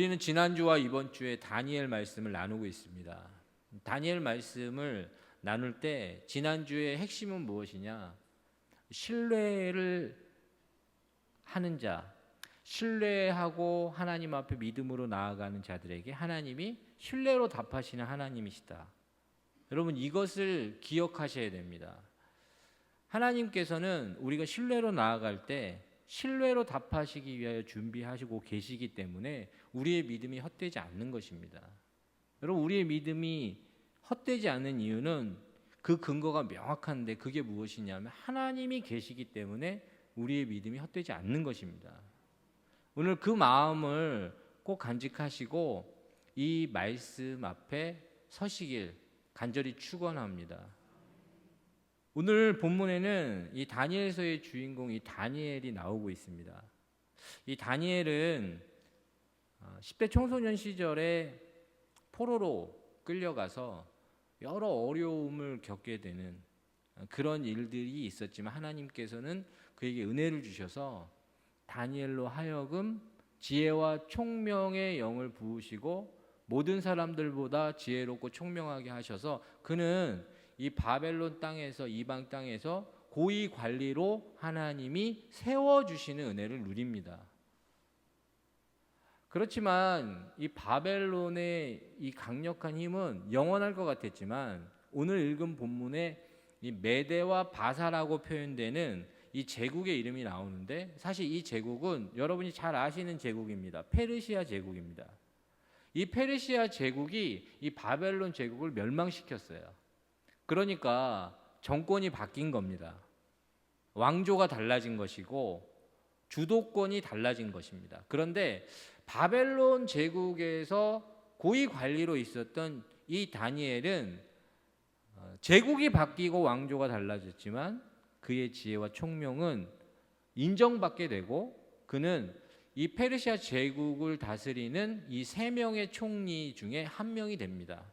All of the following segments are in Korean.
우리는 지난주와 이번 주에 다니엘 말씀을 나누고 있습니다. 다니엘 말씀을 나눌 때 지난주의 핵심은 무엇이냐? 신뢰를 하는 자, 신뢰하고 하나님 앞에 믿음으로 나아가는 자들에게 하나님이 신뢰로 답하시는 하나님이시다. 여러분, 이것을 기억하셔야 됩니다. 하나님께서는 우리가 신뢰로 나아갈 때 신뢰로 답하시기 위하여 준비하시고 계시기 때문에 우리의 믿음이 헛되지 않는 것입니다. 여러분, 우리의 믿음이 헛되지 않는 이유는 그 근거가 명확한데, 그게 무엇이냐면 하나님이 계시기 때문에 우리의 믿음이 헛되지 않는 것입니다. 오늘 그 마음을 꼭 간직하시고 이 말씀 앞에 서시길 간절히 축원합니다. 오늘 본문에는 이 다니엘서의 주인공 이 다니엘이 나오고 있습니다. 이 다니엘은 10대 청소년 시절에 포로로 끌려가서 여러 어려움을 겪게 되는 그런 일들이 있었지만, 하나님께서는 그에게 은혜를 주셔서 다니엘로 하여금 지혜와 총명의 영을 부으시고 모든 사람들보다 지혜롭고 총명하게 하셔서 그는 이 바벨론 땅에서, 이방 땅에서 고위 관리로 하나님이 세워주시는 은혜를 누립니다. 그렇지만 이 바벨론의 이 강력한 힘은 영원할 것 같았지만, 오늘 읽은 본문에 이 메대와 바사라고 표현되는 이 제국의 이름이 나오는데, 사실 이 제국은 여러분이 잘 아시는 제국입니다. 페르시아 제국입니다. 이 페르시아 제국이 이 바벨론 제국을 멸망시켰어요. 그러니까 정권이 바뀐 겁니다. 왕조가 달라진 것이고 주도권이 달라진 것입니다. 그런데 바벨론 제국에서 고위 관리로 있었던 이 다니엘은 제국이 바뀌고 왕조가 달라졌지만 그의 지혜와 총명은 인정받게 되고, 그는 이 페르시아 제국을 다스리는 이 3명의 총리 중에 한 명이 됩니다.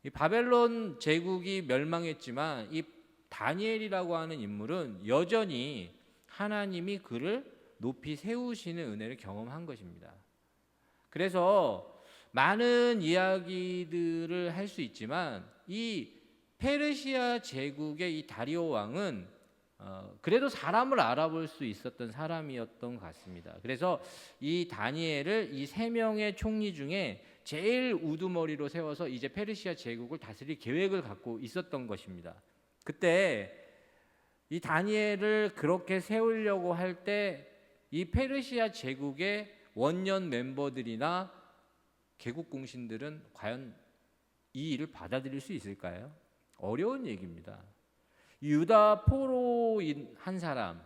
이 바벨론 제국이 멸망했지만 이 다니엘이라고 하는 인물은 여전히 하나님이 그를 높이 세우시는 은혜를 경험한 것입니다. 그래서 많은 이야기들을 할 수 있지만 이 페르시아 제국의 이 다리오 왕은 그래도 사람을 알아볼 수 있었던 사람이었던 것 같습니다. 그래서 이 다니엘을 이 3명의 총리 중에 제일 우두머리로 세워서 이제 페르시아 제국을 다스릴 계획을 갖고 있었던 것입니다. 그때 이 다니엘을 그렇게 세우려고 할 때 이 페르시아 제국의 원년 멤버들이나 개국 공신들은 과연 이 일을 받아들일 수 있을까요? 어려운 얘기입니다. 유다 포로인 한 사람,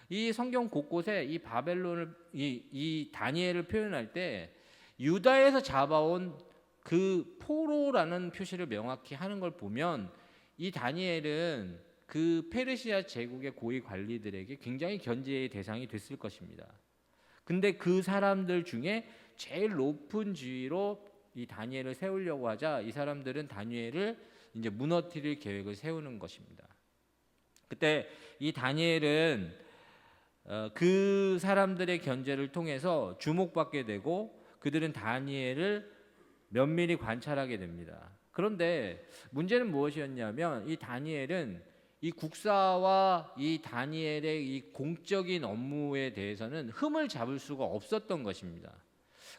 이 성경 곳곳에 이 바벨론을 이 다니엘을 표현할 때 유다에서 잡아온 그 포로라는 표시를 명확히 하는 걸 보면 이 다니엘은 그 페르시아 제국의 고위 관리들에게 굉장히 견제의 대상이 됐을 것입니다. 근데 그 사람들 중에 제일 높은 지위로 이 다니엘을 세우려고 하자 이 사람들은 다니엘을 이제 무너뜨릴 계획을 세우는 것입니다. 그때 이 다니엘은 그 사람들의 견제를 통해서 주목받게 되고 그들은 다니엘을 면밀히 관찰하게 됩니다. 그런데 문제는 무엇이었냐면 이 다니엘은 이 국사와 이 다니엘의 이 공적인 업무에 대해서는 흠을 잡을 수가 없었던 것입니다.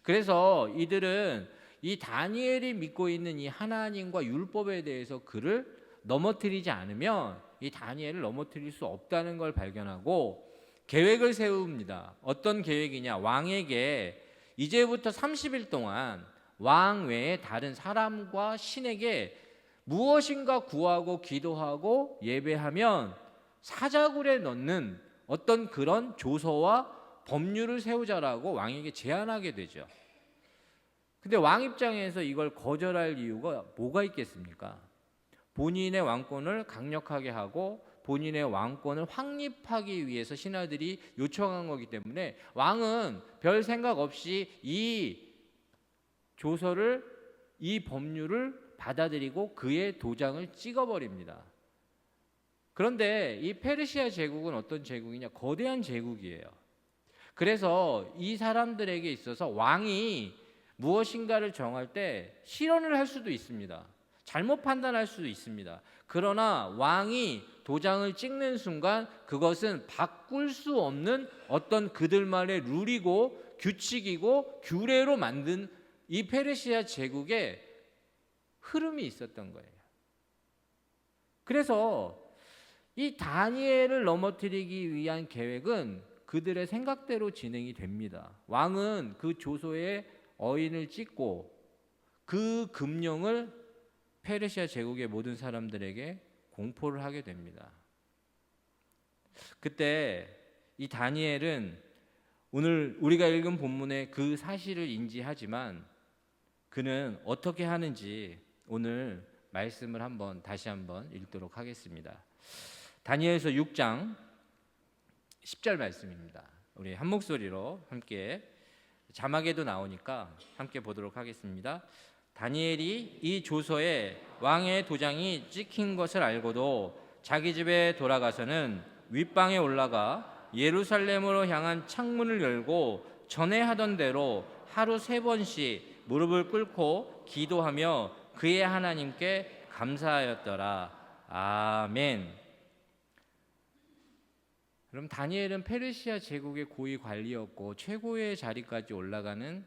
그래서 이들은 이 다니엘이 믿고 있는 이 하나님과 율법에 대해서 그를 넘어뜨리지 않으면 이 다니엘을 넘어뜨릴 수 없다는 걸 발견하고 계획을 세웁니다. 어떤 계획이냐? 왕에게 이제부터 30일 동안 왕 외에 다른 사람과 신에게 무엇인가 구하고 기도하고 예배하면 사자굴에 넣는 어떤 그런 조서와 법률을 세우자라고 왕에게 제안하게 되죠. 근데 왕 입장에서 이걸 거절할 이유가 뭐가 있겠습니까? 본인의 왕권을 강력하게 하고 본인의 왕권을 확립하기 위해서 신하들이 요청한 거기 때문에 왕은 별 생각 없이 이 조서를, 이 법률을 받아들이고 그의 도장을 찍어버립니다. 그런데 이 페르시아 제국은 어떤 제국이냐? 거대한 제국이에요. 그래서 이 사람들에게 있어서 왕이 무엇인가를 정할 때 실언을 할 수도 있습니다. 잘못 판단할 수도 있습니다. 그러나 왕이 도장을 찍는 순간 그것은 바꿀 수 없는 어떤 그들만의 룰이고 규칙이고 규례로 만든 이 페르시아 제국의 흐름이 있었던 거예요. 그래서 이 다니엘을 넘어뜨리기 위한 계획은 그들의 생각대로 진행이 됩니다. 왕은 그 조서에 어인을 찍고 그 금령을 페르시아 제국의 모든 사람들에게 공포를 하게 됩니다. 그때 이 다니엘은 오늘 우리가 읽은 본문의 그 사실을 인지하지만 그는 어떻게 하는지 오늘 말씀을 다시 한번 읽도록 하겠습니다. 다니엘서 6장 10절 말씀입니다. 우리 한 목소리로 함께, 자막에도 나오니까 함께 보도록 하겠습니다. 다니엘이 이 조서에 왕의 도장이 찍힌 것을 알고도 자기 집에 돌아가서는 윗방에 올라가 예루살렘으로 향한 창문을 열고 전에 하던 대로 하루 3번씩 무릎을 꿇고 기도하며 그의 하나님께 감사하였더라. 아멘. 그럼 다니엘은 페르시아 제국의 고위 관리였고 최고의 자리까지 올라가는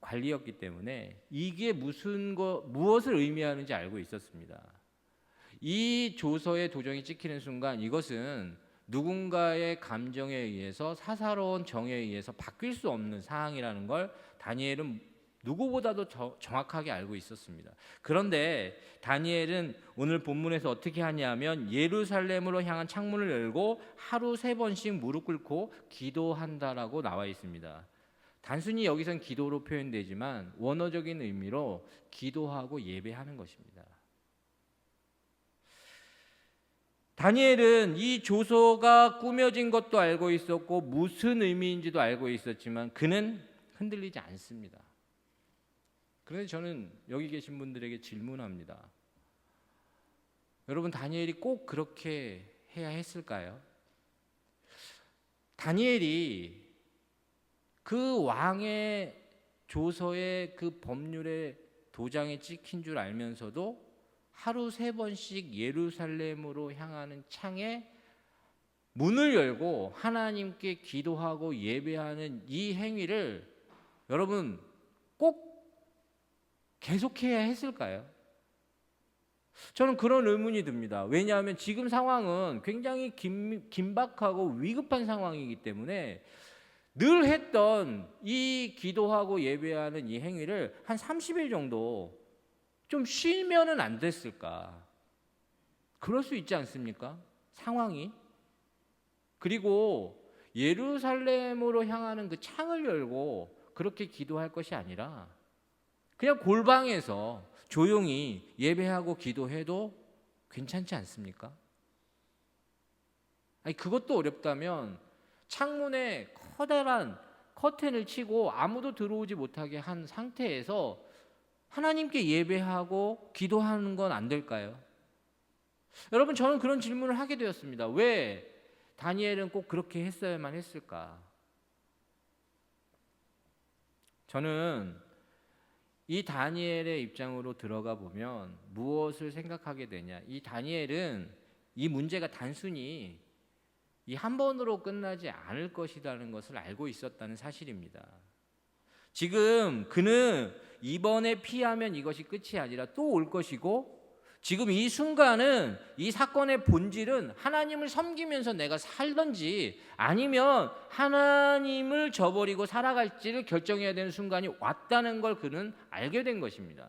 관리였기 때문에 이게 무엇을 의미하는지 알고 있었습니다. 이 조서의 도장이 찍히는 순간 이것은 누군가의 감정에 의해서, 사사로운 정에 의해서 바뀔 수 없는 사항이라는 걸 다니엘은 누구보다도 정확하게 알고 있었습니다. 그런데 다니엘은 오늘 본문에서 어떻게 하냐면 예루살렘으로 향한 창문을 열고 하루 3번씩 무릎 꿇고 기도한다라고 나와 있습니다. 단순히 여기선 기도로 표현되지만 원어적인 의미로 기도하고 예배하는 것입니다. 다니엘은 이 조서가 꾸며진 것도 알고 있었고 무슨 의미인지도 알고 있었지만 그는 흔들리지 않습니다. 그런데 저는 여기 계신 분들에게 질문합니다. 여러분, 다니엘이 꼭 그렇게 해야 했을까요? 다니엘이 그 왕의 조서의 그 법률의 도장에 찍힌 줄 알면서도 하루 3번씩 예루살렘으로 향하는 창에 문을 열고 하나님께 기도하고 예배하는 이 행위를 여러분 꼭 계속해야 했을까요? 저는 그런 의문이 듭니다. 왜냐하면 지금 상황은 굉장히 긴박하고 위급한 상황이기 때문에 늘 했던 이 기도하고 예배하는 이 행위를 한 30일 정도 좀 쉬면은 안 됐을까? 그럴 수 있지 않습니까? 상황이. 그리고 예루살렘으로 향하는 그 창을 열고 그렇게 기도할 것이 아니라 그냥 골방에서 조용히 예배하고 기도해도 괜찮지 않습니까? 아니, 그것도 어렵다면 창문에 커다란 커튼을 치고 아무도 들어오지 못하게 한 상태에서 하나님께 예배하고 기도하는 건 안 될까요? 여러분, 저는 그런 질문을 하게 되었습니다. 왜 다니엘은 꼭 그렇게 했어야만 했을까? 저는 이 다니엘의 입장으로 들어가 보면 무엇을 생각하게 되냐? 이 다니엘은 이 문제가 단순히 이 한 번으로 끝나지 않을 것이라는 것을 알고 있었다는 사실입니다. 지금 그는 이번에 피하면 이것이 끝이 아니라 또 올 것이고, 지금 이 순간은 이 사건의 본질은 하나님을 섬기면서 내가 살든지 아니면 하나님을 저버리고 살아갈지를 결정해야 되는 순간이 왔다는 걸 그는 알게 된 것입니다.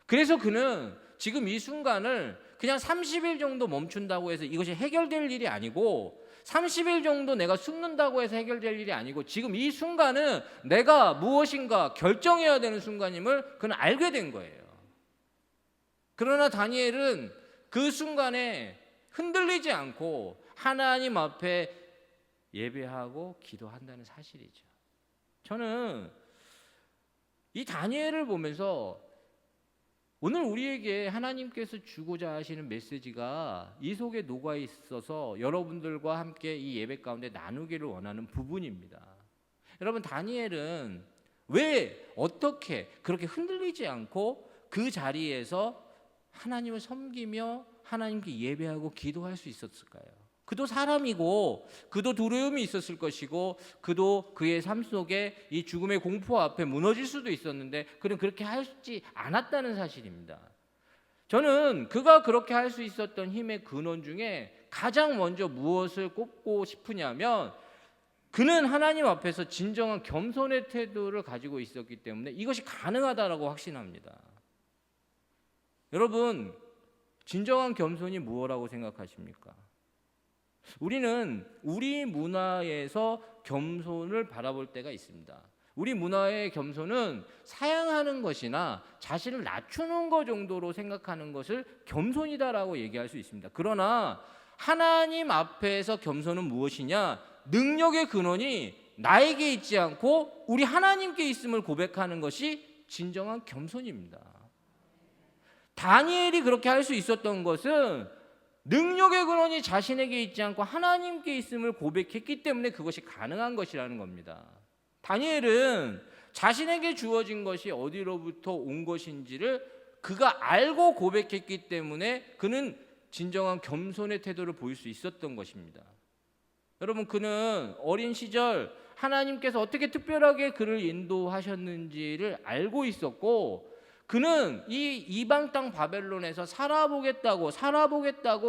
그래서 그는 지금 이 순간을 그냥 30일 정도 멈춘다고 해서 이것이 해결될 일이 아니고, 30일 정도 내가 숨는다고 해서 해결될 일이 아니고, 지금 이 순간은 내가 무엇인가 결정해야 되는 순간임을 그는 알게 된 거예요. 그러나 다니엘은 그 순간에 흔들리지 않고 하나님 앞에 예배하고 기도한다는 사실이죠. 저는 이 다니엘을 보면서 오늘 우리에게 하나님께서 주고자 하시는 메시지가 이 속에 녹아 있어서 여러분들과 함께 이 예배 가운데 나누기를 원하는 부분입니다. 여러분, 다니엘은 왜 어떻게 그렇게 흔들리지 않고 그 자리에서 하나님을 섬기며 하나님께 예배하고 기도할 수 있었을까요? 그도 사람이고 그도 두려움이 있었을 것이고 그도 그의 삶 속에 이 죽음의 공포 앞에 무너질 수도 있었는데 그는 그렇게 하지 않았다는 사실입니다. 저는 그가 그렇게 할 수 있었던 힘의 근원 중에 가장 먼저 무엇을 꼽고 싶으냐면 그는 하나님 앞에서 진정한 겸손의 태도를 가지고 있었기 때문에 이것이 가능하다라고 확신합니다. 여러분, 진정한 겸손이 무엇이라고 생각하십니까? 우리는 우리 문화에서 겸손을 바라볼 때가 있습니다. 우리 문화의 겸손은 사양하는 것이나 자신을 낮추는 것 정도로 생각하는 것을 겸손이다라고 얘기할 수 있습니다. 그러나 하나님 앞에서 겸손은 무엇이냐? 능력의 근원이 나에게 있지 않고 우리 하나님께 있음을 고백하는 것이 진정한 겸손입니다. 다니엘이 그렇게 할 수 있었던 것은 능력의 근원이 자신에게 있지 않고 하나님께 있음을 고백했기 때문에 그것이 가능한 것이라는 겁니다. 다니엘은 자신에게 주어진 것이 어디로부터 온 것인지를 그가 알고 고백했기 때문에 그는 진정한 겸손의 태도를 보일 수 있었던 것입니다. 여러분, 그는 어린 시절 하나님께서 어떻게 특별하게 그를 인도하셨는지를 알고 있었고 그는 이 이방 땅 바벨론에서 살아보겠다고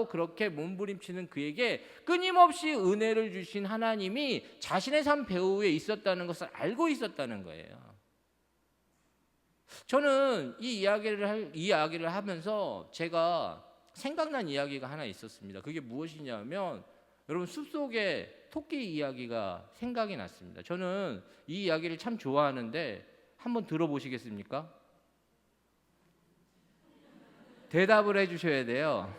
그렇게 몸부림치는 그에게 끊임없이 은혜를 주신 하나님이 자신의 삶 배후에 있었다는 것을 알고 있었다는 거예요. 저는 이 이야기를 하면서 제가 생각난 이야기가 하나 있었습니다. 그게 무엇이냐면 여러분, 숲속에 토끼 이야기가 생각이 났습니다. 저는 이 이야기를 참 좋아하는데 한번 들어보시겠습니까? 대답을 해주셔야 돼요.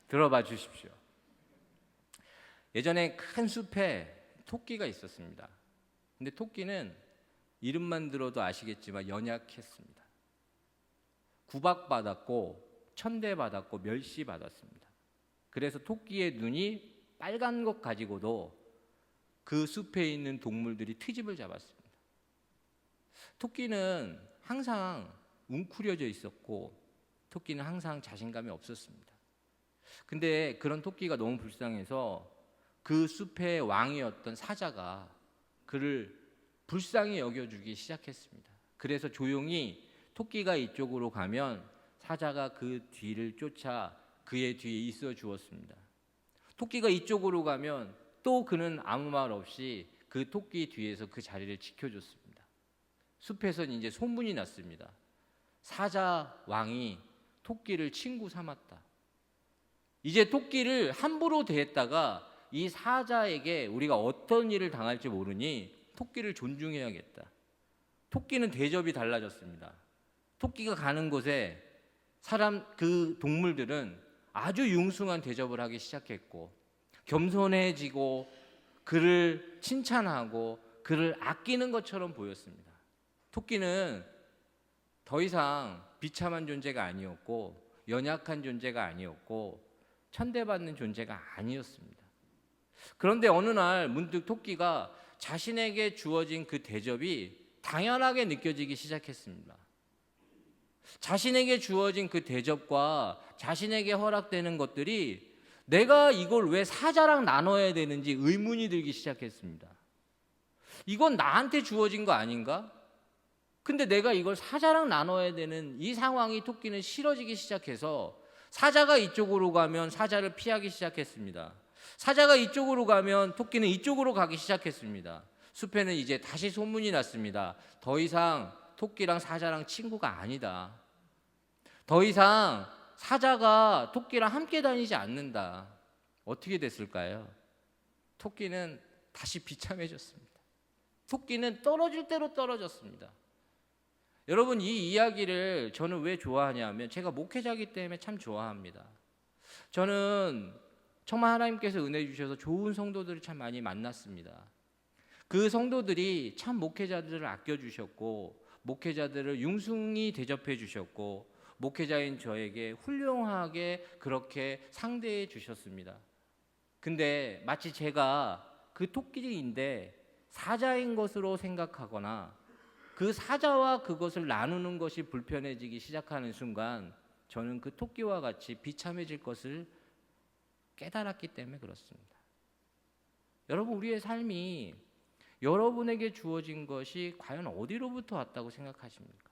들어봐 주십시오. 예전에 큰 숲에 토끼가 있었습니다. 근데 토끼는 이름만 들어도 아시겠지만 연약했습니다. 구박받았고 천대받았고 멸시받았습니다. 그래서 토끼의 눈이 빨간 것 가지고도 그 숲에 있는 동물들이 트집을 잡았습니다. 토끼는 항상 웅크려져 있었고 토끼는 항상 자신감이 없었습니다. 근데 그런 토끼가 너무 불쌍해서 그 숲의 왕이었던 사자가 그를 불쌍히 여겨주기 시작했습니다. 그래서 조용히 토끼가 이쪽으로 가면 사자가 그 뒤를 쫓아 그의 뒤에 있어 주었습니다. 토끼가 이쪽으로 가면 또 그는 아무 말 없이 그 토끼 뒤에서 그 자리를 지켜줬습니다. 숲에서는 이제 소문이 났습니다. 사자 왕이 토끼를 친구 삼았다. 이제 토끼를 함부로 대했다가 이 사자에게 우리가 어떤 일을 당할지 모르니 토끼를 존중해야겠다. 토끼는 대접이 달라졌습니다. 토끼가 가는 곳에 그 동물들은 아주 융숭한 대접을 하기 시작했고 겸손해지고 그를 칭찬하고 그를 아끼는 것처럼 보였습니다. 토끼는 더 이상 비참한 존재가 아니었고 연약한 존재가 아니었고 천대받는 존재가 아니었습니다. 그런데 어느 날 문득 토끼가 자신에게 주어진 그 대접이 당연하게 느껴지기 시작했습니다. 자신에게 주어진 그 대접과 자신에게 허락되는 것들이 내가 이걸 왜 사자랑 나눠야 되는지 의문이 들기 시작했습니다. 이건 나한테 주어진 거 아닌가? 근데 내가 이걸 사자랑 나눠야 되는 이 상황이 토끼는 싫어지기 시작해서 사자가 이쪽으로 가면 사자를 피하기 시작했습니다. 사자가 이쪽으로 가면 토끼는 이쪽으로 가기 시작했습니다. 숲에는 이제 다시 소문이 났습니다. 더 이상 토끼랑 사자랑 친구가 아니다. 더 이상 사자가 토끼랑 함께 다니지 않는다. 어떻게 됐을까요? 토끼는 다시 비참해졌습니다. 토끼는 떨어질 대로 떨어졌습니다. 여러분, 이 이야기를 저는 왜 좋아하냐면 제가 목회자이기 때문에 참 좋아합니다. 저는 정말 하나님께서 은혜 주셔서 좋은 성도들을 참 많이 만났습니다. 그 성도들이 참 목회자들을 아껴주셨고 목회자들을 융숭히 대접해 주셨고 목회자인 저에게 훌륭하게 그렇게 상대해 주셨습니다. 근데 마치 제가 그 토끼인데 사자인 것으로 생각하거나 그 사자와 그것을 나누는 것이 불편해지기 시작하는 순간 저는 그 토끼와 같이 비참해질 것을 깨달았기 때문에 그렇습니다. 여러분, 우리의 삶이 여러분에게 주어진 것이 과연 어디로부터 왔다고 생각하십니까?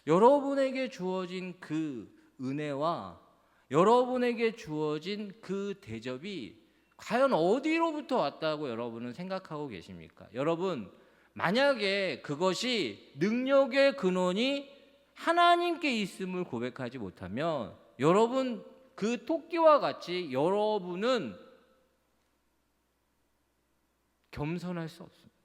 여러분에게 주어진 그 은혜와 여러분에게 주어진 그 대접이 과연 어디로부터 왔다고 여러분은 생각하고 계십니까? 여러분, 만약에 그것이 능력의 근원이 하나님께 있음을 고백하지 못하면 여러분, 그 토끼와 같이 여러분은 겸손할 수 없습니다.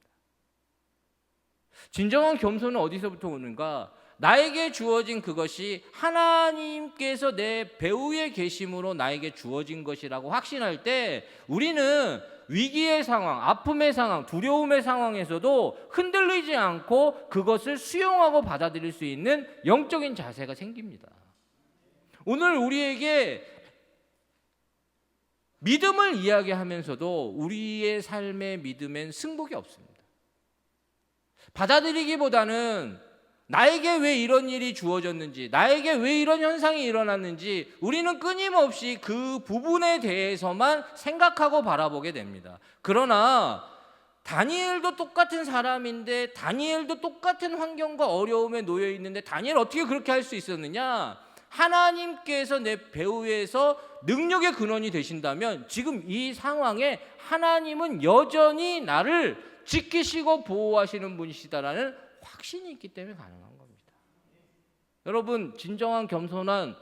진정한 겸손은 어디서부터 오는가? 나에게 주어진 그것이 하나님께서 내 배후에 계심으로 나에게 주어진 것이라고 확신할 때 우리는 위기의 상황, 아픔의 상황, 두려움의 상황에서도 흔들리지 않고 그것을 수용하고 받아들일 수 있는 영적인 자세가 생깁니다. 오늘 우리에게 믿음을 이야기하면서도 우리의 삶의 믿음엔 승복이 없습니다. 받아들이기보다는 나에게 왜 이런 일이 주어졌는지, 나에게 왜 이런 현상이 일어났는지 우리는 끊임없이 그 부분에 대해서만 생각하고 바라보게 됩니다. 그러나 다니엘도 똑같은 사람인데, 다니엘도 똑같은 환경과 어려움에 놓여 있는데 다니엘 어떻게 그렇게 할 수 있었느냐? 하나님께서 내 배후에서 능력의 근원이 되신다면 지금 이 상황에 하나님은 여전히 나를 지키시고 보호하시는 분이시다라는 확신이 있기 때문에 가능한 겁니다. 여러분, 진정한 겸손한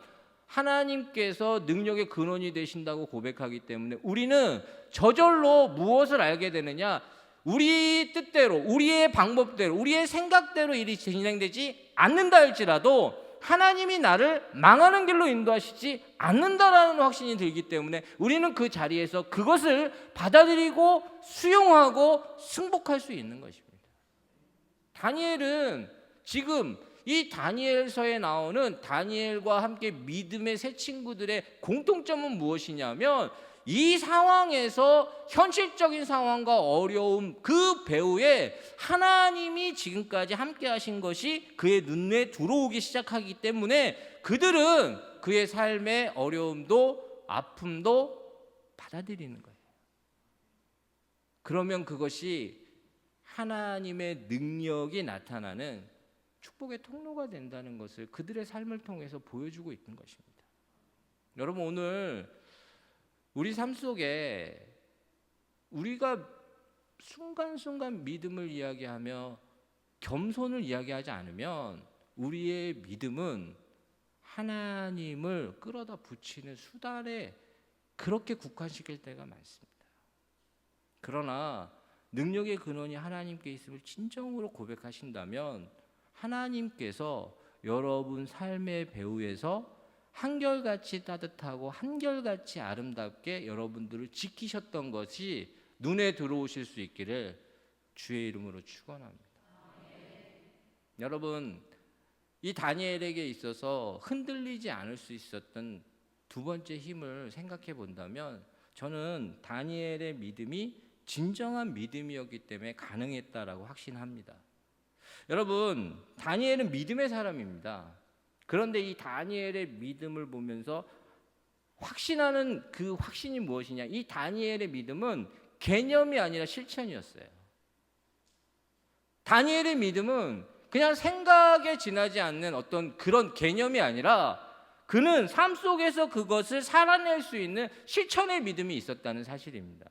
하나님께서 능력의 근원이 되신다고 고백하기 때문에 우리는 저절로 무엇을 알게 되느냐? 우리 뜻대로, 우리의 방법대로, 우리의 생각대로 일이 진행되지 않는다 할지라도 하나님이 나를 망하는 길로 인도하시지 않는다라는 확신이 들기 때문에 우리는 그 자리에서 그것을 받아들이고 수용하고 승복할 수 있는 것입니다. 다니엘은 지금 이 다니엘서에 나오는 다니엘과 함께 믿음의 새 친구들의 공통점은 무엇이냐면 이 상황에서 현실적인 상황과 어려움 그 배후에 하나님이 지금까지 함께 하신 것이 그의 눈에 들어오기 시작하기 때문에 그들은 그의 삶의 어려움도 아픔도 받아들이는 거예요. 그러면 그것이 하나님의 능력이 나타나는 축복의 통로가 된다는 것을 그들의 삶을 통해서 보여주고 있는 것입니다. 여러분, 오늘 우리 삶 속에 우리가 순간순간 믿음을 이야기하며 겸손을 이야기하지 않으면 우리의 믿음은 하나님을 끌어다 붙이는 수단에 그렇게 국한시킬 때가 많습니다. 그러나 능력의 근원이 하나님께 있음을 진정으로 고백하신다면 하나님께서 여러분 삶의 배후에서 한결같이 따뜻하고 한결같이 아름답게 여러분들을 지키셨던 것이 눈에 들어오실 수 있기를 주의 이름으로 축원합니다. 여러분, 이 다니엘에게 있어서 흔들리지 않을 수 있었던 두 번째 힘을 생각해 본다면 저는 다니엘의 믿음이 진정한 믿음이었기 때문에 가능했다라고 확신합니다. 여러분, 다니엘은 믿음의 사람입니다. 그런데 이 다니엘의 믿음을 보면서 확신하는 그 확신이 무엇이냐? 이 다니엘의 믿음은 개념이 아니라 실천이었어요. 다니엘의 믿음은 그냥 생각에 지나지 않는 어떤 그런 개념이 아니라 그는 삶 속에서 그것을 살아낼 수 있는 실천의 믿음이 있었다는 사실입니다.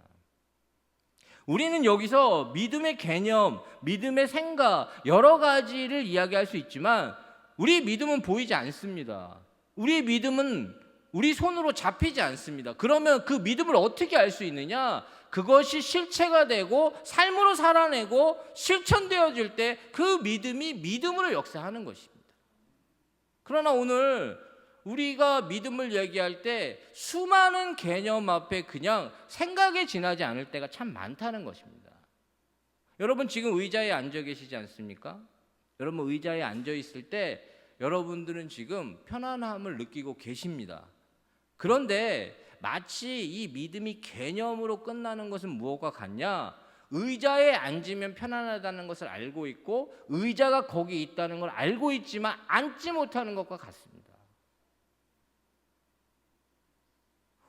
우리는 여기서 믿음의 개념, 믿음의 생각 여러 가지를 이야기할 수 있지만 우리 믿음은 보이지 않습니다. 우리 믿음은 우리 손으로 잡히지 않습니다. 그러면 그 믿음을 어떻게 알 수 있느냐? 그것이 실체가 되고 삶으로 살아내고 실천되어질 때 그 믿음이 믿음으로 역사하는 것입니다. 그러나 오늘 우리가 믿음을 얘기할 때 수많은 개념 앞에 그냥 생각에 지나지 않을 때가 참 많다는 것입니다. 여러분, 지금 의자에 앉아 계시지 않습니까? 여러분 의자에 앉아 있을 때 여러분들은 지금 편안함을 느끼고 계십니다. 그런데 마치 이 믿음이 개념으로 끝나는 것은 무엇과 같냐? 의자에 앉으면 편안하다는 것을 알고 있고 의자가 거기 있다는 걸 알고 있지만 앉지 못하는 것과 같습니다.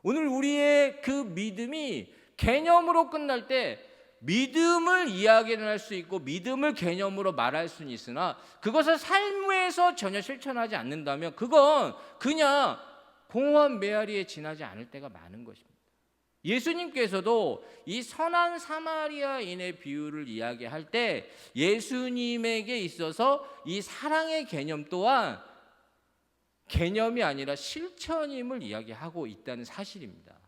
오늘 우리의 그 믿음이 개념으로 끝날 때 믿음을 이야기를 할 수 있고 믿음을 개념으로 말할 수는 있으나 그것을 삶에서 전혀 실천하지 않는다면 그건 그냥 공허한 메아리에 지나지 않을 때가 많은 것입니다. 예수님께서도 이 선한 사마리아인의 비유를 이야기할 때 예수님에게 있어서 이 사랑의 개념 또한 개념이 아니라 실천임을 이야기하고 있다는 사실입니다.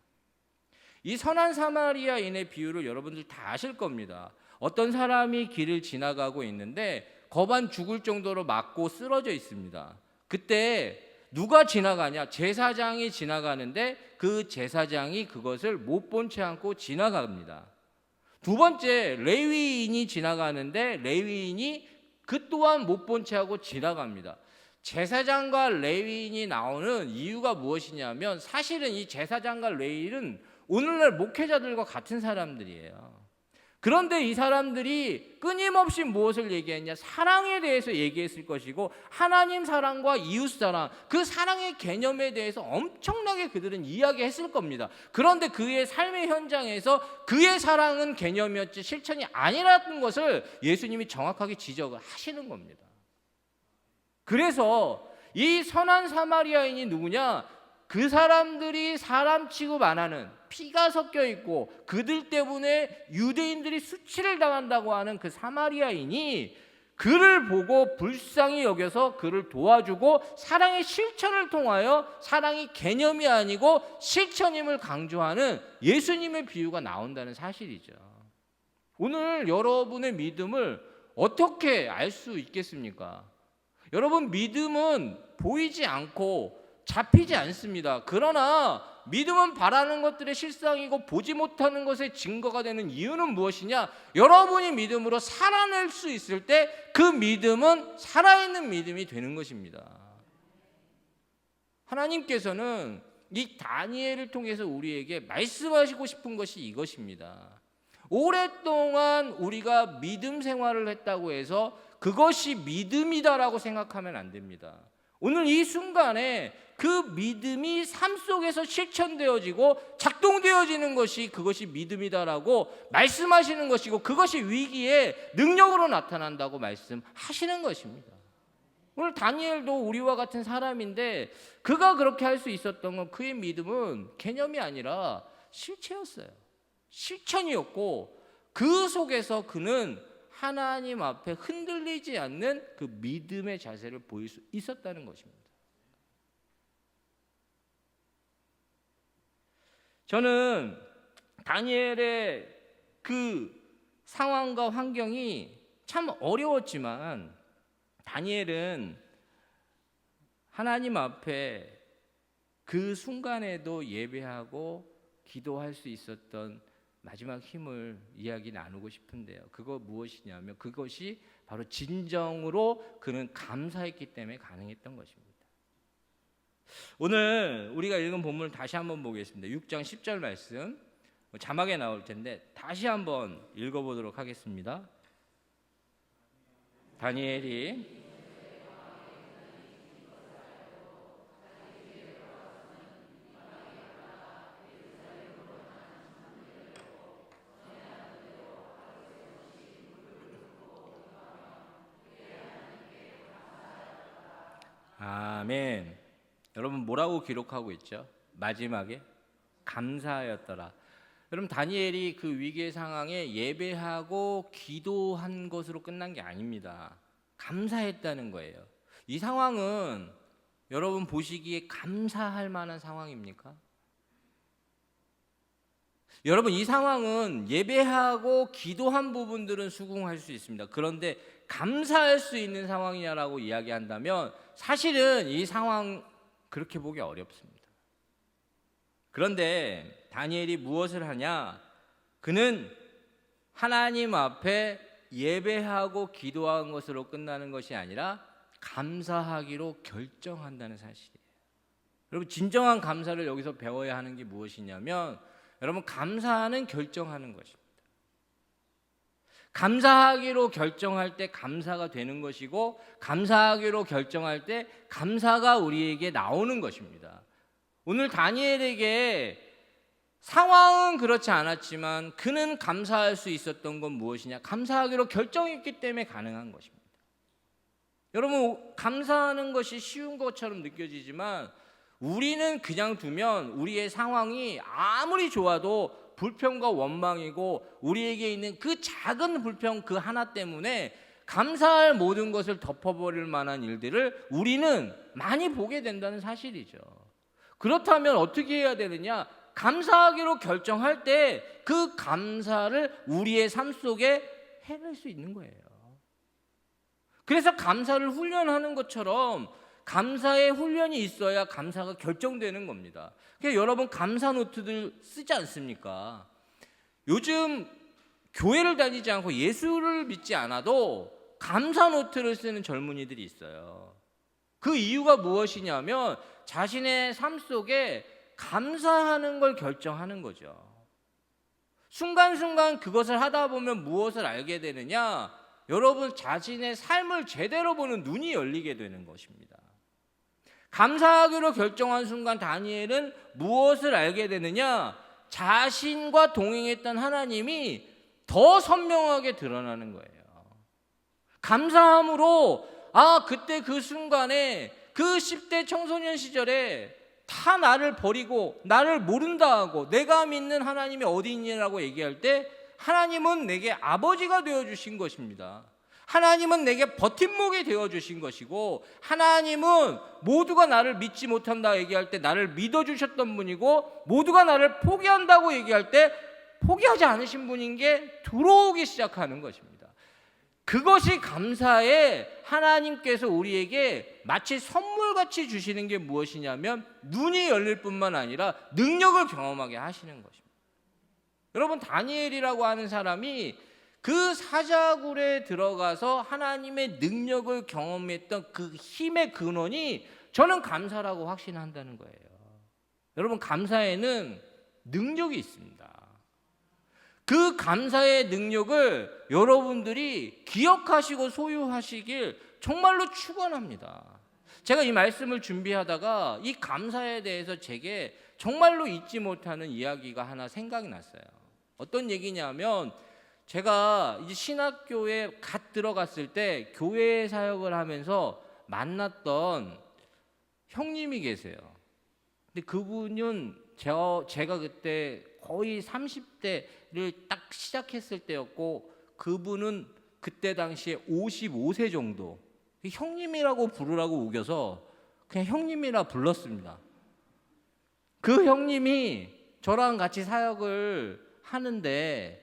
이 선한 사마리아인의 비유를 여러분들 다 아실 겁니다. 어떤 사람이 길을 지나가고 있는데 겁안 죽을 정도로 맞고 쓰러져 있습니다. 그때 누가 지나가냐? 제사장이 지나가는데 그 제사장이 그것을 못 본 채 않고 지나갑니다. 두 번째, 레위인이 지나가는데 레위인이 그 또한 못 본 채 하고 지나갑니다. 제사장과 레위인이 나오는 이유가 무엇이냐면 사실은 이 제사장과 레위인은 오늘날 목회자들과 같은 사람들이에요. 그런데 이 사람들이 끊임없이 무엇을 얘기했냐? 사랑에 대해서 얘기했을 것이고 하나님 사랑과 이웃 사랑, 그 사랑의 개념에 대해서 엄청나게 그들은 이야기했을 겁니다. 그런데 그의 삶의 현장에서 그의 사랑은 개념이었지 실천이 아니라는 것을 예수님이 정확하게 지적을 하시는 겁니다. 그래서 이 선한 사마리아인이 누구냐? 그 사람들이 사람 취급 안 하는, 피가 섞여 있고 그들 때문에 유대인들이 수치를 당한다고 하는 그 사마리아인이 그를 보고 불쌍히 여겨서 그를 도와주고 사랑의 실천을 통하여 사랑이 개념이 아니고 실천임을 강조하는 예수님의 비유가 나온다는 사실이죠. 오늘 여러분의 믿음을 어떻게 알 수 있겠습니까? 여러분, 믿음은 보이지 않고 잡히지 않습니다. 그러나 믿음은 바라는 것들의 실상이고 보지 못하는 것의 증거가 되는 이유는 무엇이냐? 여러분이 믿음으로 살아낼 수 있을 때 그 믿음은 살아있는 믿음이 되는 것입니다. 하나님께서는 이 다니엘을 통해서 우리에게 말씀하시고 싶은 것이 이것입니다. 오랫동안 우리가 믿음 생활을 했다고 해서 그것이 믿음이다라고 생각하면 안 됩니다. 오늘 이 순간에 그 믿음이 삶 속에서 실천되어지고 작동되어지는 것이 그것이 믿음이다라고 말씀하시는 것이고 그것이 위기에 능력으로 나타난다고 말씀하시는 것입니다. 오늘 다니엘도 우리와 같은 사람인데 그가 그렇게 할 수 있었던 건 그의 믿음은 개념이 아니라 실체였어요. 실천이었고 그 속에서 그는 하나님 앞에 흔들리지 않는 그 믿음의 자세를 보일 수 있었다는 것입니다. 저는 다니엘의 그 상황과 환경이 참 어려웠지만 다니엘은 하나님 앞에 그 순간에도 예배하고 기도할 수 있었던 마지막 힘을 이야기 나누고 싶은데요. 그거 무엇이냐면 그것이 바로 진정으로 그는 감사했기 때문에 가능했던 것입니다. 오늘 우리가 읽은 본문을 다시 한번 보겠습니다. 6장 10절 말씀 자막에 나올 텐데 다시 한번 읽어보도록 하겠습니다. 다니엘이 아멘. 여러분 뭐라고 기록하고 있죠? 마지막에 감사하였더라. 여러분 다니엘이 그 위기의 상황에 예배하고 기도한 것으로 끝난 게 아닙니다. 감사했다는 거예요. 이 상황은 여러분 보시기에 감사할 만한 상황입니까? 여러분 이 상황은 예배하고 기도한 부분들은 수긍할 수 있습니다. 그런데 감사할 수 있는 상황이냐라고 이야기한다면 사실은 이 상황 그렇게 보기 어렵습니다. 그런데 다니엘이 무엇을 하냐? 그는 하나님 앞에 예배하고 기도한 것으로 끝나는 것이 아니라 감사하기로 결정한다는 사실이에요. 여러분, 진정한 감사를 여기서 배워야 하는 게 무엇이냐면, 여러분, 감사하는 결정하는 것입니다. 감사하기로 결정할 때 감사가 되는 것이고, 감사하기로 결정할 때 감사가 우리에게 나오는 것입니다. 오늘 다니엘에게 상황은 그렇지 않았지만 그는 감사할 수 있었던 건 무엇이냐? 감사하기로 결정했기 때문에 가능한 것입니다. 여러분, 감사하는 것이 쉬운 것처럼 느껴지지만 우리는 그냥 두면 우리의 상황이 아무리 좋아도 불평과 원망이고, 우리에게 있는 그 작은 불평 그 하나 때문에 감사할 모든 것을 덮어버릴 만한 일들을 우리는 많이 보게 된다는 사실이죠. 그렇다면 어떻게 해야 되느냐? 감사하기로 결정할 때 그 감사를 우리의 삶 속에 해낼 수 있는 거예요. 그래서 감사를 훈련하는 것처럼 감사의 훈련이 있어야 감사가 결정되는 겁니다. 그러니까 여러분, 감사 노트들 쓰지 않습니까? 요즘 교회를 다니지 않고 예수를 믿지 않아도 감사 노트를 쓰는 젊은이들이 있어요. 그 이유가 무엇이냐면 자신의 삶 속에 감사하는 걸 결정하는 거죠. 순간순간 그것을 하다 보면 무엇을 알게 되느냐? 여러분, 자신의 삶을 제대로 보는 눈이 열리게 되는 것입니다. 감사하기로 결정한 순간 다니엘은 무엇을 알게 되느냐? 자신과 동행했던 하나님이 더 선명하게 드러나는 거예요. 감사함으로, 그때 그 순간에, 그 10대 청소년 시절에 다 나를 버리고 나를 모른다 하고 내가 믿는 하나님이 어디 있냐라고 얘기할 때 하나님은 내게 아버지가 되어주신 것입니다. 하나님은 내게 버팀목이 되어주신 것이고, 하나님은 모두가 나를 믿지 못한다 얘기할 때 나를 믿어주셨던 분이고, 모두가 나를 포기한다고 얘기할 때 포기하지 않으신 분인 게 들어오기 시작하는 것입니다. 그것이 감사에 하나님께서 우리에게 마치 선물같이 주시는 게 무엇이냐면 눈이 열릴 뿐만 아니라 능력을 경험하게 하시는 것입니다. 여러분, 다니엘이라고 하는 사람이 그 사자굴에 들어가서 하나님의 능력을 경험했던 그 힘의 근원이 저는 감사라고 확신한다는 거예요. 여러분, 감사에는 능력이 있습니다. 그 감사의 능력을 여러분들이 기억하시고 소유하시길 정말로 축원합니다. 제가 이 말씀을 준비하다가 이 감사에 대해서 제게 정말로 잊지 못하는 이야기가 하나 생각이 났어요. 어떤 얘기냐면, 제가 이제 신학교에 갓 들어갔을 때 교회 사역을 하면서 만났던 형님이 계세요. 근데 그분은 제가 그때 거의 30대를 딱 시작했을 때였고, 그분은 그때 당시에 55세 정도. 형님이라고 부르라고 우겨서 그냥 형님이라 불렀습니다. 그 형님이 저랑 같이 사역을 하는데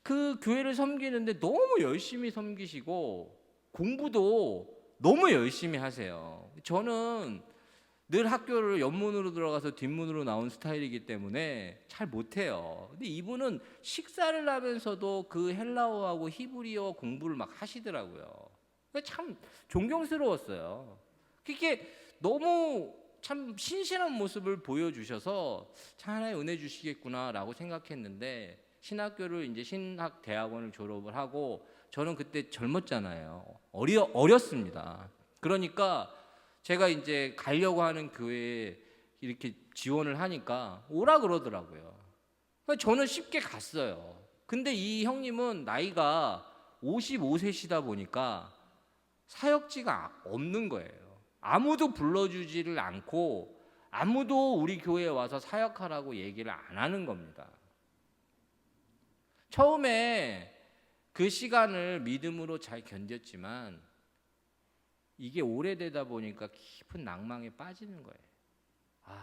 그 교회를 섬기는데 너무 열심히 섬기시고 공부도 너무 열심히 하세요. 저는 늘 학교를 옆문으로 들어가서 뒷문으로 나온 스타일이기 때문에 잘 못해요. 근데 이분은 식사를 하면서도 그 헬라어하고 히브리어 공부를 막 하시더라고요. 참 존경스러웠어요. 그게 너무 참 신실한 모습을 보여주셔서 참 하나의 은혜 주시겠구나라고 생각했는데, 신학교를 이제 신학대학원을 졸업을 하고, 저는 그때 젊었잖아요. 어렸습니다. 그러니까 제가 이제 가려고 하는 교회에 이렇게 지원을 하니까 오라 그러더라고요. 그러니까 저는 쉽게 갔어요. 근데 이 형님은 나이가 55세시다 보니까 사역지가 없는 거예요. 아무도 불러주지를 않고 아무도 우리 교회에 와서 사역하라고 얘기를 안 하는 겁니다. 처음에 그 시간을 믿음으로 잘 견뎠지만 이게 오래되다 보니까 깊은 낭망에 빠지는 거예요.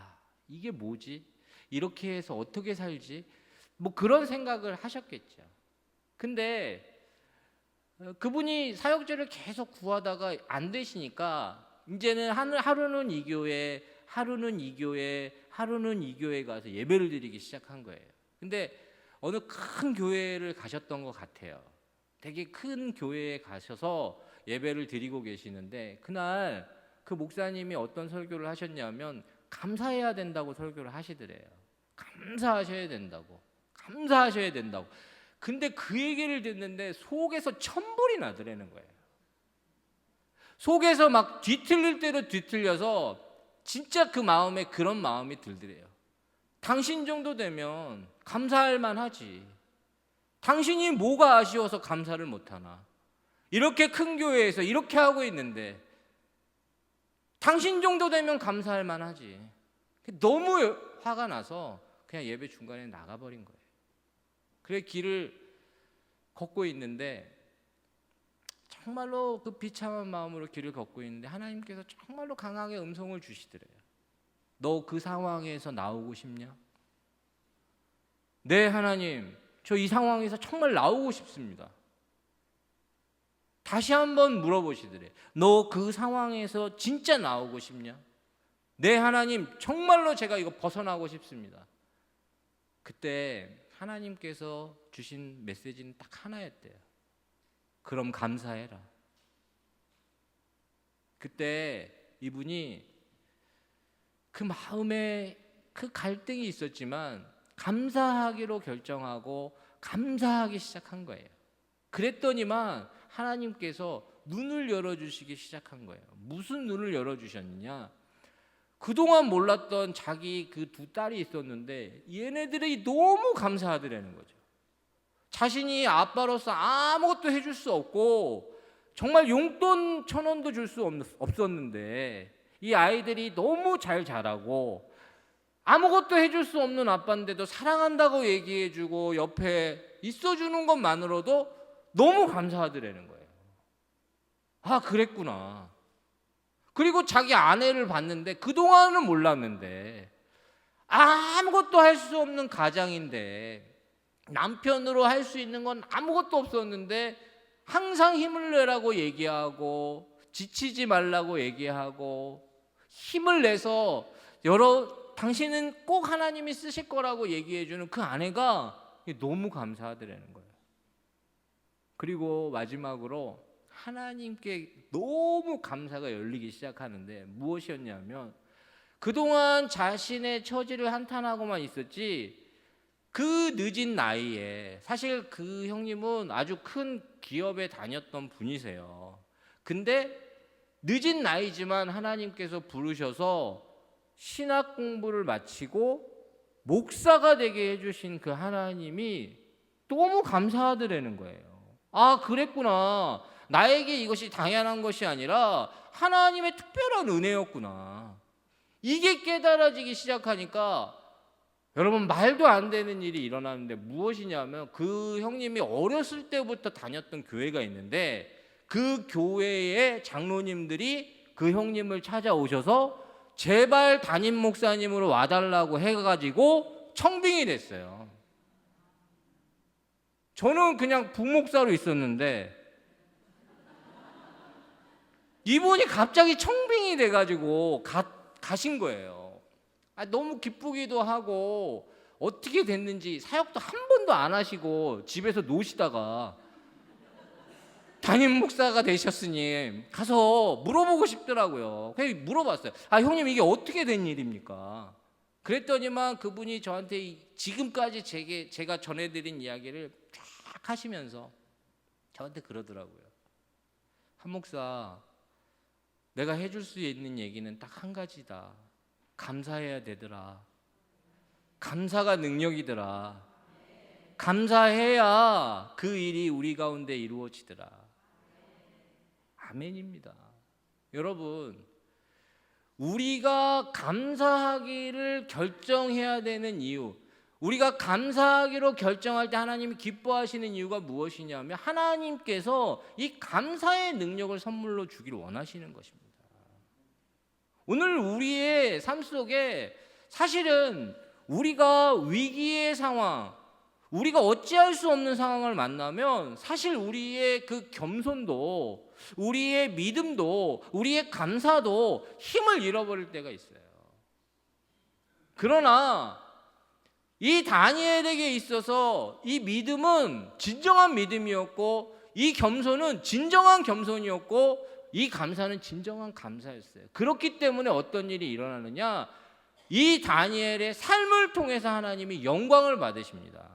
이게 뭐지? 이렇게 해서 어떻게 살지? 뭐 그런 생각을 하셨겠죠. 근데 그분이 사역자를 계속 구하다가 안 되시니까 이제는 하루는 이 교회, 하루는 이 교회, 하루는 이 교회 가서 예배를 드리기 시작한 거예요. 근데 어느 큰 교회를 가셨던 것 같아요. 되게 큰 교회에 가셔서 예배를 드리고 계시는데 그날 그 목사님이 어떤 설교를 하셨냐면 감사해야 된다고 설교를 하시더래요. 감사하셔야 된다고. 감사하셔야 된다고. 근데 그 얘기를 듣는데 속에서 천불이 나더라는 거예요. 속에서 막 뒤틀릴 대로 뒤틀려서 진짜 그 마음에 그런 마음이 들더래요. 당신 정도 되면 감사할 만하지. 당신이 뭐가 아쉬워서 감사를 못하나. 이렇게 큰 교회에서 이렇게 하고 있는데 당신 정도 되면 감사할 만하지. 너무 화가 나서 그냥 예배 중간에 나가버린 거예요. 그래 길을 걷고 있는데 정말로 그 비참한 마음으로 길을 걷고 있는데 하나님께서 정말로 강하게 음성을 주시더래요. 너 그 상황에서 나오고 싶냐? 네 하나님, 저 이 상황에서 정말 나오고 싶습니다. 다시 한번 물어보시더래요. 너 그 상황에서 진짜 나오고 싶냐? 네 하나님, 정말로 제가 이거 벗어나고 싶습니다. 그때 하나님께서 주신 메시지는 딱 하나였대요. 그럼 감사해라. 그때 이분이 그 마음에 그 갈등이 있었지만 감사하기로 결정하고 감사하기 시작한 거예요. 그랬더니만 하나님께서 눈을 열어주시기 시작한 거예요. 무슨 눈을 열어주셨느냐? 그동안 몰랐던 자기 그 두 딸이 있었는데 얘네들이 너무 감사하더라는 거죠. 자신이 아빠로서 아무것도 해줄 수 없고 정말 용돈 1,000원도 줄 수 없었는데 이 아이들이 너무 잘 자라고 아무것도 해줄 수 없는 아빠인데도 사랑한다고 얘기해주고 옆에 있어주는 것만으로도 너무 감사하더라는 거예요. 아, 그랬구나. 그리고 자기 아내를 봤는데 그동안은 몰랐는데 아무것도 할 수 없는 가장인데 남편으로 할 수 있는 건 아무것도 없었는데 항상 힘을 내라고 얘기하고 지치지 말라고 얘기하고 힘을 내서 당신은 꼭 하나님이 쓰실 거라고 얘기해주는 그 아내가 너무 감사하더라는 거예요. 그리고 마지막으로 하나님께 너무 감사가 열리기 시작하는데 무엇이었냐면 그동안 자신의 처지를 한탄하고만 있었지 그 늦은 나이에 사실 그 형님은 아주 큰 기업에 다녔던 분이세요. 근데 늦은 나이지만 하나님께서 부르셔서 신학 공부를 마치고 목사가 되게 해주신 그 하나님이 너무 감사하더라는 거예요. 아, 그랬구나. 나에게 이것이 당연한 것이 아니라 하나님의 특별한 은혜였구나. 이게 깨달아지기 시작하니까 여러분 말도 안 되는 일이 일어나는데 무엇이냐면 그 형님이 어렸을 때부터 다녔던 교회가 있는데 그 교회의 장로님들이 그 형님을 찾아오셔서 제발 담임 목사님으로 와달라고 해가지고 청빙이 됐어요. 저는 그냥 부목사로 있었는데 이분이 갑자기 청빙이 돼가지고 가신 거예요. 너무 기쁘기도 하고 어떻게 됐는지 사역도 한 번도 안 하시고 집에서 노시다가 담임 목사가 되셨으니 가서 물어보고 싶더라고요. 그래서 물어봤어요. 형님 이게 어떻게 된 일입니까? 그랬더니만 그분이 저한테 지금까지 제가 전해드린 이야기를 쫙 하시면서 저한테 그러더라고요. 한 목사, 내가 해줄 수 있는 얘기는 딱 한 가지다. 감사해야 되더라. 감사가 능력이더라. 감사해야 그 일이 우리 가운데 이루어지더라. 아멘입니다. 여러분, 우리가 감사하기를 결정해야 되는 이유, 우리가 감사하기로 결정할 때 하나님이 기뻐하시는 이유가 무엇이냐면 하나님께서 이 감사의 능력을 선물로 주기를 원하시는 것입니다. 오늘 우리의 삶 속에 사실은 우리가 위기의 상황, 우리가 어찌할 수 없는 상황을 만나면 사실 우리의 그 겸손도, 우리의 믿음도, 우리의 감사도 힘을 잃어버릴 때가 있어요. 그러나 이 다니엘에게 있어서 이 믿음은 진정한 믿음이었고 이 겸손은 진정한 겸손이었고 이 감사는 진정한 감사였어요. 그렇기 때문에 어떤 일이 일어나느냐, 이 다니엘의 삶을 통해서 하나님이 영광을 받으십니다.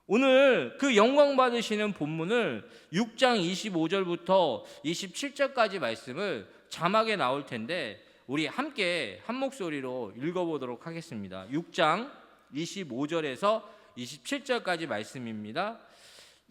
오늘 그 영광 받으시는 본문을 6장 25절부터 27절까지 말씀을 자막에 나올 텐데 우리 함께 한 목소리로 읽어보도록 하겠습니다. 6장 25절에서 27절까지 말씀입니다.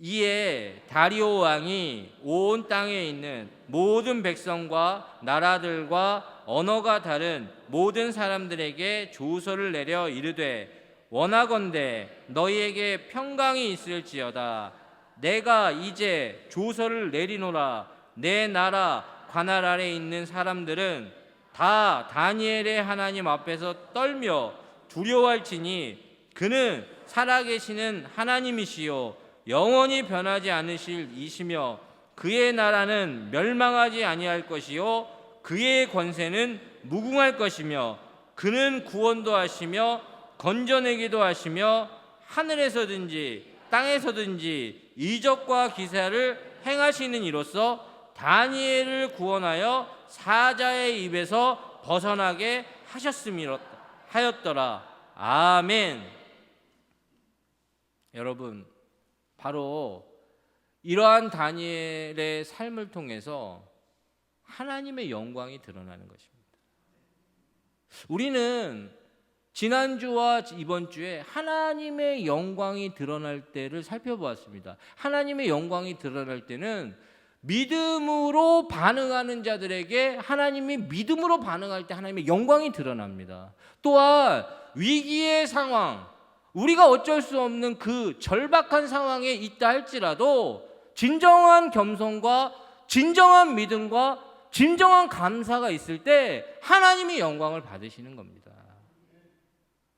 이에 다리오 왕이 온 땅에 있는 모든 백성과 나라들과 언어가 다른 모든 사람들에게 조서를 내려 이르되 원하건대 너희에게 평강이 있을지어다. 내가 이제 조서를 내리노라. 내 나라 관할 아래 있는 사람들은 다 다니엘의 하나님 앞에서 떨며 두려워할지니 그는 살아계시는 하나님이시요 영원히 변하지 않으실 이시며 그의 나라는 멸망하지 아니할 것이요 그의 권세는 무궁할 것이며 그는 구원도 하시며 건져내기도 하시며 하늘에서든지 땅에서든지 이적과 기사를 행하시는 이로써 다니엘을 구원하여 사자의 입에서 벗어나게 하였더라. 아멘. 여러분, 바로 이러한 다니엘의 삶을 통해서 하나님의 영광이 드러나는 것입니다. 우리는 지난주와 이번 주에 하나님의 영광이 드러날 때를 살펴보았습니다. 하나님의 영광이 드러날 때는 믿음으로 반응하는 자들에게 하나님이 믿음으로 반응할 때 하나님의 영광이 드러납니다. 또한 위기의 상황, 우리가 어쩔 수 없는 그 절박한 상황에 있다 할지라도 진정한 겸손과 진정한 믿음과 진정한 감사가 있을 때 하나님이 영광을 받으시는 겁니다.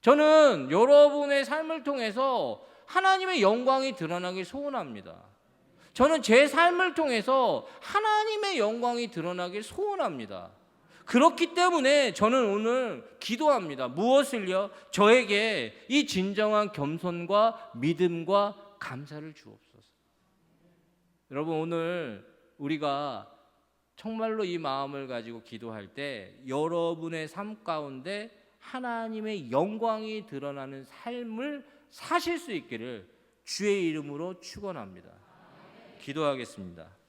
저는 여러분의 삶을 통해서 하나님의 영광이 드러나길 소원합니다. 저는 제 삶을 통해서 하나님의 영광이 드러나길 소원합니다. 그렇기 때문에 저는 오늘 기도합니다. 무엇을요? 저에게 이 진정한 겸손과 믿음과 감사를 주옵소서. 여러분, 오늘 우리가 정말로 이 마음을 가지고 기도할 때 여러분의 삶 가운데 하나님의 영광이 드러나는 삶을 사실 수 있기를 주의 이름으로 축원합니다. 기도하겠습니다.